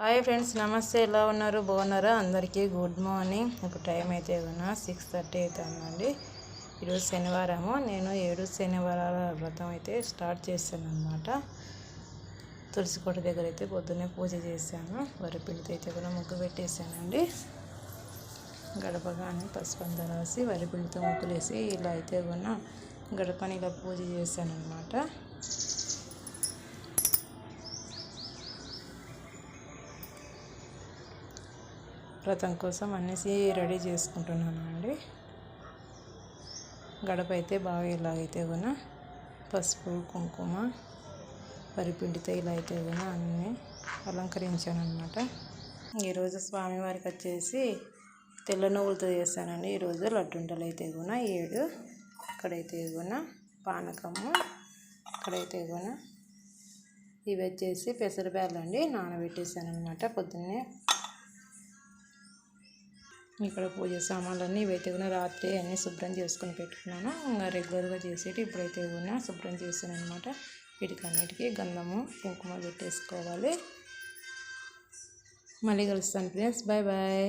Hi friends, నమస్తే. ఎలా ఉన్నారు? బాగున్నారా? అందరికీ గుడ్ మార్నింగ్. ఇప్పుడు టైం అయితే 6:30 అవుతుందండి. ఈరోజు శనివారము. నేను 7 శనివారాల వ్రతం అయితే స్టార్ట్ చేశాను అనమాట. తులసికోట దగ్గర అయితే పొద్దున్నే పూజ చేశాను. వరిపిండితో అయితే కూడా ముగ్గు పెట్టేశానండి. గడపగానే పసుపు అంతా రాసి వరిపిండితో ముగ్గులేసి ఇలా అయితే కూడా గడపని ఇలా పూజ చేశాను అనమాట. వ్రతం కోసం అన్నీ రెడీ చేసుకుంటున్నాను అండి. గడప అయితే బాగా ఇలాగైతే కూడా పసుపు కుంకుమ వరిపిండితో ఇలా అయితే కూడా అన్నీ అలంకరించాను అనమాట. ఈరోజు స్వామివారికి వచ్చేసి తెల్ల నువ్వులతో చేస్తానండి. ఈరోజు లడ్డుంటలు అయితే కూడా 7, ఇక్కడైతే కూడా పానకము, ఇక్కడైతే కూడా ఇవి వచ్చేసి పెసరబ్యాళ్ళు అండి, నానబెట్టేసాను అనమాట పొద్దున్నే. ఇక్కడ పూజ సామాన్లన్నీ ఇవైతే కూడా రాత్రి అన్నీ శుభ్రం చేసుకొని పెట్టుకున్నాను. ఇంకా రెగ్యులర్గా చేసేటి ఇప్పుడైతే కూడా శుభ్రం చేశాను అనమాట. వీటికన్నిటికీ గంధము కుంకుమ పెట్టేసుకోవాలి. మళ్ళీ కలుస్తాను ఫ్రెండ్స్. Bye bye.